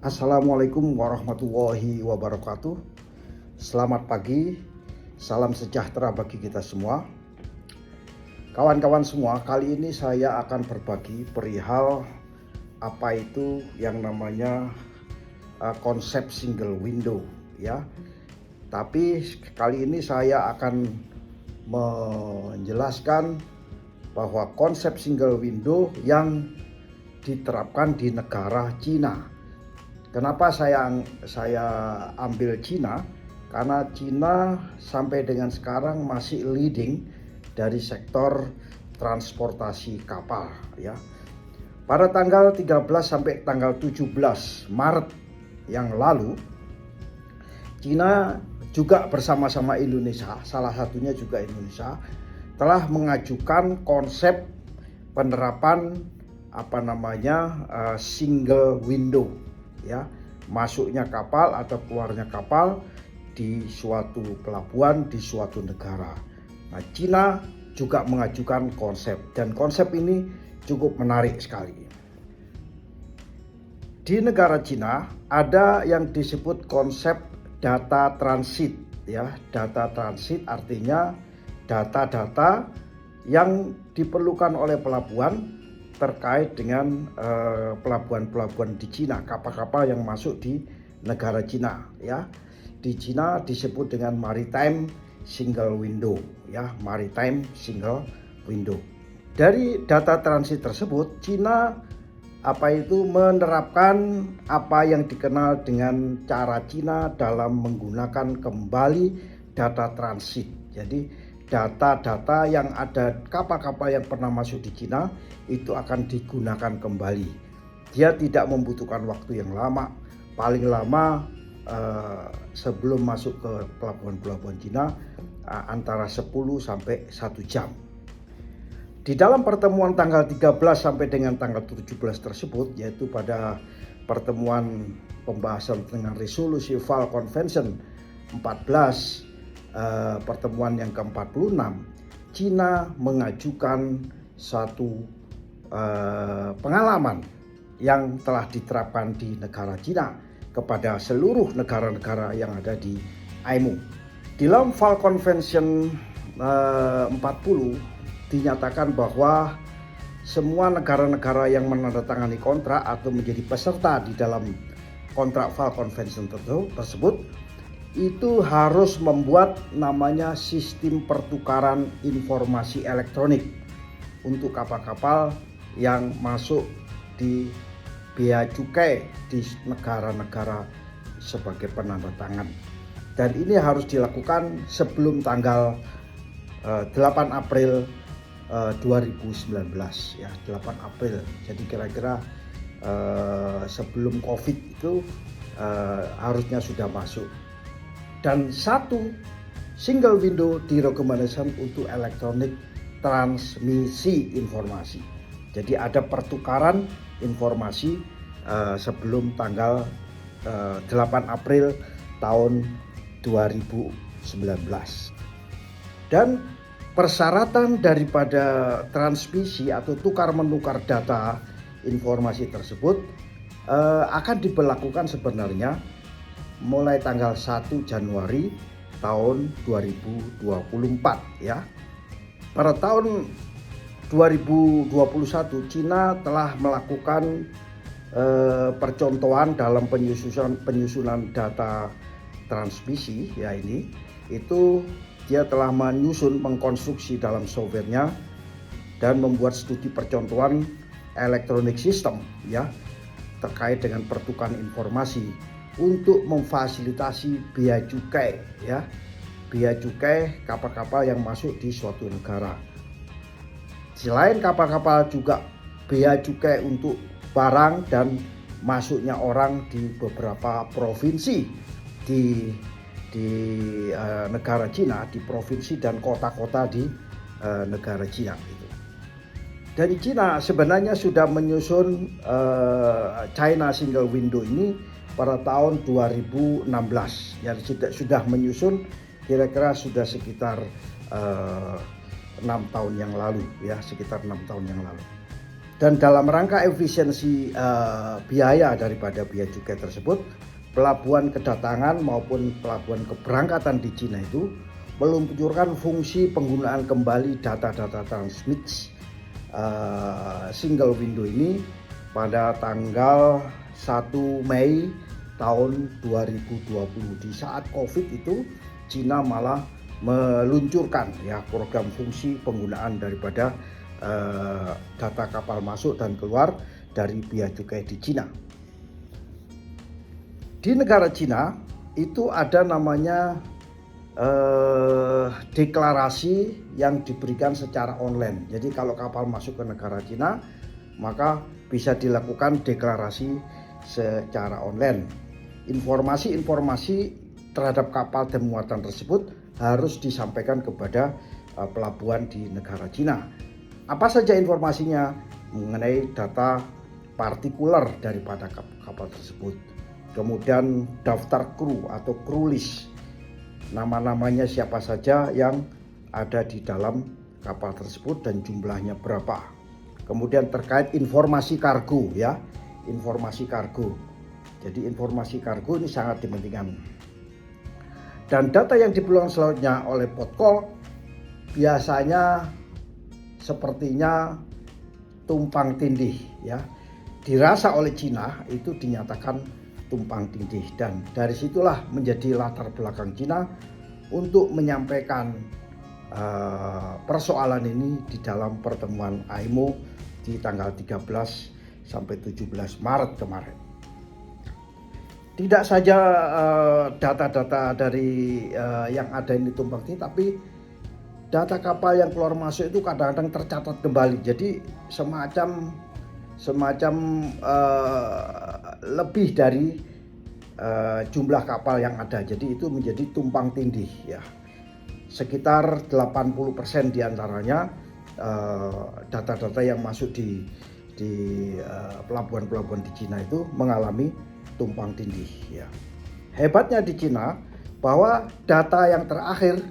Assalamualaikum warahmatullahi wabarakatuh. Selamat pagi, salam sejahtera bagi kita semua. Kawan-kawan semua, kali ini saya akan berbagi perihal apa itu yang namanya konsep single window ya. Tapi kali ini saya akan menjelaskan bahwa konsep single window yang diterapkan di negara Cina. Kenapa saya ambil Cina? Karena Cina sampai dengan sekarang masih leading dari sektor transportasi kapal ya. Pada tanggal 13 sampai tanggal 17 Maret yang lalu, Cina juga bersama-sama Indonesia, salah satunya juga Indonesia, telah mengajukan konsep penerapan single window ya, masuknya kapal atau keluarnya kapal di suatu pelabuhan di suatu negara. Nah, Cina juga mengajukan konsep dan konsep ini cukup menarik sekali. Di negara Cina ada yang disebut konsep data transit ya. Data transit artinya data-data yang diperlukan oleh pelabuhan terkait dengan pelabuhan-pelabuhan di Cina, kapal-kapal yang masuk di negara Cina ya. Di Cina disebut dengan maritime single window ya, maritime single window. Dari data transit tersebut, Cina menerapkan apa yang dikenal dengan cara Cina dalam menggunakan kembali data transit. Jadi data-data yang ada kapal-kapal yang pernah masuk di Cina itu akan digunakan kembali. Dia tidak membutuhkan waktu yang lama, paling lama sebelum masuk ke pelabuhan-pelabuhan Cina antara 10 sampai 1 jam. Di dalam pertemuan tanggal 13 sampai dengan tanggal 17 tersebut, yaitu pada pertemuan pembahasan dengan resolusi Val Convention 14, pertemuan yang ke-46, Cina mengajukan satu pengalaman yang telah diterapkan di negara Cina kepada seluruh negara-negara yang ada di IMO. Di dalam Val Convention 40 dinyatakan bahwa semua negara-negara yang menandatangani kontrak atau menjadi peserta di dalam kontrak Val Convention tersebut itu harus membuat namanya sistem pertukaran informasi elektronik untuk kapal-kapal yang masuk di bea cukai di negara-negara sebagai penandatangan. Dan ini harus dilakukan sebelum tanggal 8 April 2019 ya, 8 April. Jadi kira-kira sebelum Covid itu harusnya sudah masuk. Dan satu single window direkomendasikan untuk elektronik transmisi informasi. Jadi ada pertukaran informasi sebelum tanggal 8 April tahun 2019. Dan persyaratan daripada transmisi atau tukar menukar data informasi tersebut akan diberlakukan sebenarnya mulai tanggal 1 Januari tahun 2024 ya. Pada tahun 2021 Cina telah melakukan percontohan dalam penyusunan data transmisi ya. Ini itu dia telah mengkonstruksi dalam softwarenya dan membuat studi percontohan electronic system ya terkait dengan pertukaran informasi untuk memfasilitasi bea cukai ya, bea cukai kapal-kapal yang masuk di suatu negara. Selain kapal-kapal juga bea cukai untuk barang dan masuknya orang di beberapa provinsi di negara Cina, di provinsi dan kota-kota di negara Cina itu. Dan Cina sebenarnya sudah menyusun China single window ini pada tahun 2016 ya, sudah menyusun kira-kira sudah sekitar 6 tahun yang lalu ya, sekitar 6 tahun yang lalu. Dan dalam rangka efisiensi biaya daripada biaya cukai tersebut, pelabuhan kedatangan maupun pelabuhan keberangkatan di Cina itu meluncurkan fungsi penggunaan kembali data-data transmit single window ini pada tanggal 1 Mei tahun 2020. Di saat Covid itu Cina malah meluncurkan ya program fungsi penggunaan daripada data kapal masuk dan keluar dari bea cukai di Cina. Di negara Cina itu ada namanya deklarasi yang diberikan secara online. Jadi kalau kapal masuk ke negara Cina maka bisa dilakukan deklarasi secara online. Informasi-informasi terhadap kapal dan muatan tersebut harus disampaikan kepada pelabuhan di negara Cina. Apa saja informasinya mengenai data partikuler daripada kapal tersebut. Kemudian daftar kru atau kru list. Nama-namanya siapa saja yang ada di dalam kapal tersebut dan jumlahnya berapa. Kemudian terkait informasi kargo ya, informasi kargo. Jadi informasi kargo ini sangat dipentingkan. Dan data yang diperlukan selanjutnya oleh Potkol biasanya sepertinya tumpang tindih ya. Dirasa oleh Cina itu dinyatakan tumpang tindih, dan dari situlah menjadi latar belakang Cina untuk menyampaikan persoalan ini di dalam pertemuan IMO di tanggal 13 sampai 17 Maret kemarin. Tidak saja data-data dari yang ada ini tumpang tindih, tapi data kapal yang keluar masuk itu kadang-kadang tercatat kembali. Jadi semacam lebih dari jumlah kapal yang ada. Jadi itu menjadi tumpang tindih ya. Sekitar 80% diantaranya data-data yang masuk di pelabuhan-pelabuhan di Cina itu mengalami tumpang tindih ya. Hebatnya di Cina bahwa data yang terakhir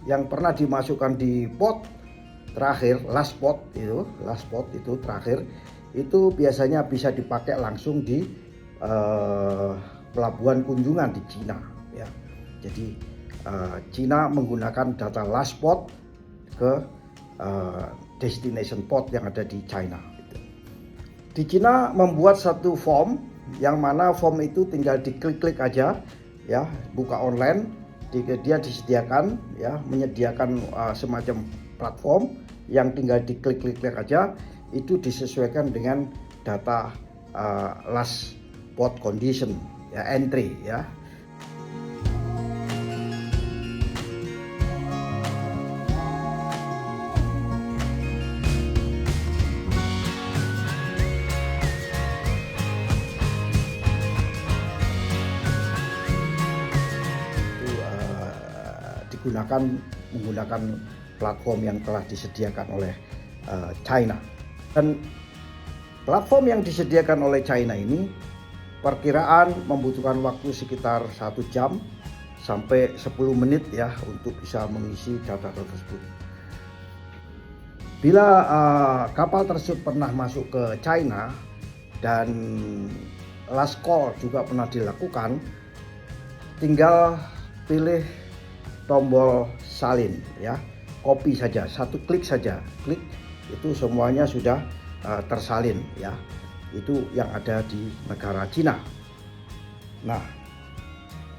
yang pernah dimasukkan di pot terakhir, last pot itu terakhir, itu biasanya bisa dipakai langsung di pelabuhan kunjungan di Cina ya. Jadi Cina menggunakan data last pot ke destination port yang ada di China. Di Cina membuat satu form yang mana form itu tinggal diklik-klik aja ya, buka online. Dia disediakan ya, menyediakan semacam platform yang tinggal diklik-klik aja, itu disesuaikan dengan data last port condition ya, entry ya. Menggunakan platform yang telah disediakan oleh China. Dan platform yang disediakan oleh China ini perkiraan membutuhkan waktu sekitar 1 jam sampai 10 menit ya untuk bisa mengisi data-data tersebut. Bila kapal tersebut pernah masuk ke China dan last call juga pernah dilakukan, tinggal pilih tombol salin ya, copy saja, satu klik saja, klik itu semuanya sudah tersalin ya. Itu yang ada di negara Cina. Nah,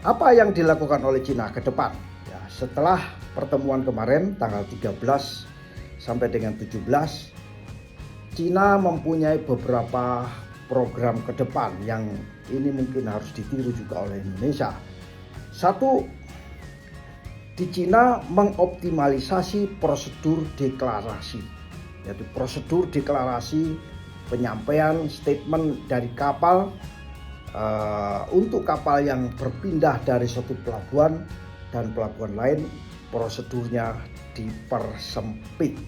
apa yang dilakukan oleh Cina ke depan ya, setelah pertemuan kemarin tanggal 13 sampai dengan 17, Cina mempunyai beberapa program ke depan yang ini mungkin harus ditiru juga oleh Indonesia. Satu, di Cina mengoptimalisasi prosedur deklarasi, yaitu prosedur deklarasi penyampaian statement dari kapal untuk kapal yang berpindah dari suatu pelabuhan dan pelabuhan lain, prosedurnya dipersempit,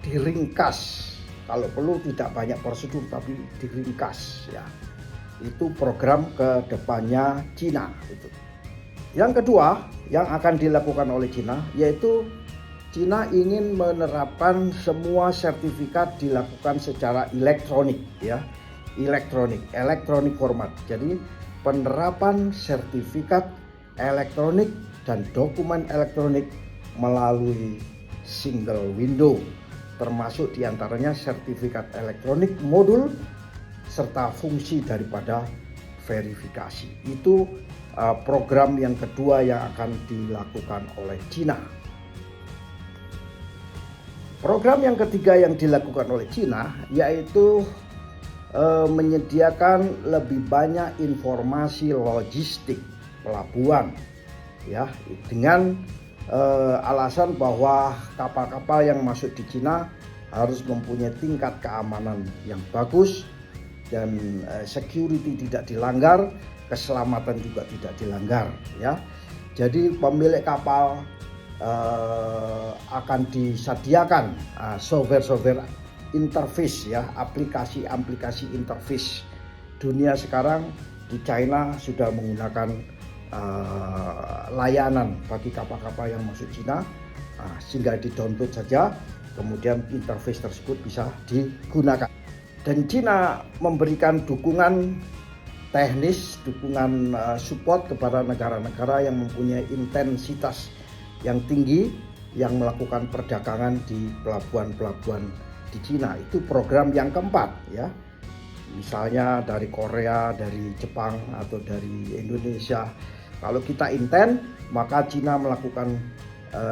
diringkas. Kalau perlu tidak banyak prosedur tapi diringkas ya. Itu program ke depannya Cina itu. Yang kedua yang akan dilakukan oleh Cina yaitu Cina ingin menerapkan semua sertifikat dilakukan secara elektronik, ya, elektronik format. Jadi penerapan sertifikat elektronik dan dokumen elektronik melalui single window, termasuk diantaranya sertifikat elektronik modul serta fungsi daripada verifikasi. Itu program yang kedua yang akan dilakukan oleh Cina. Program yang ketiga yang dilakukan oleh Cina yaitu menyediakan lebih banyak informasi logistik pelabuhan, ya, dengan alasan bahwa kapal-kapal yang masuk di Cina harus mempunyai tingkat keamanan yang bagus dan security tidak dilanggar, keselamatan juga tidak dilanggar, ya. Jadi pemilik kapal akan disediakan software interface, ya, aplikasi interface. Dunia sekarang di China sudah menggunakan layanan bagi kapal-kapal yang masuk Cina, sehingga di-download saja, kemudian interface tersebut bisa digunakan. Dan Cina memberikan dukungan teknis, dukungan support kepada negara-negara yang mempunyai intensitas yang tinggi yang melakukan perdagangan di pelabuhan-pelabuhan di Cina. Itu program yang keempat, ya. Misalnya dari Korea, dari Jepang atau dari Indonesia. Kalau kita intent, maka Cina melakukan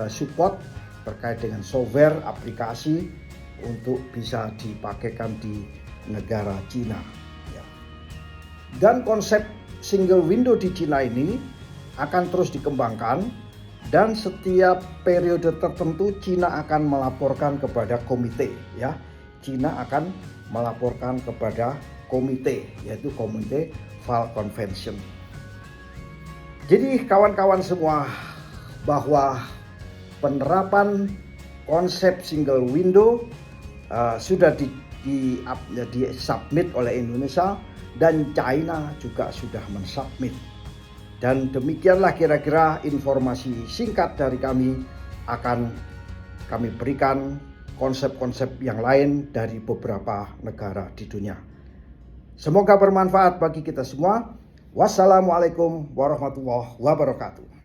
support terkait dengan software, aplikasi untuk bisa dipakaikan di negara Cina, ya. Dan konsep single window di Cina ini akan terus dikembangkan. Dan setiap periode tertentu Cina akan melaporkan kepada komite, ya. Cina akan melaporkan kepada komite, yaitu Komite Val Convention. Jadi kawan-kawan semua, bahwa penerapan konsep single window sudah di-submit oleh Indonesia dan China juga sudah mensubmit. Dan demikianlah kira-kira informasi singkat dari kami. Akan kami berikan konsep-konsep yang lain dari beberapa negara di dunia. Semoga bermanfaat bagi kita semua. Wassalamualaikum warahmatullahi wabarakatuh.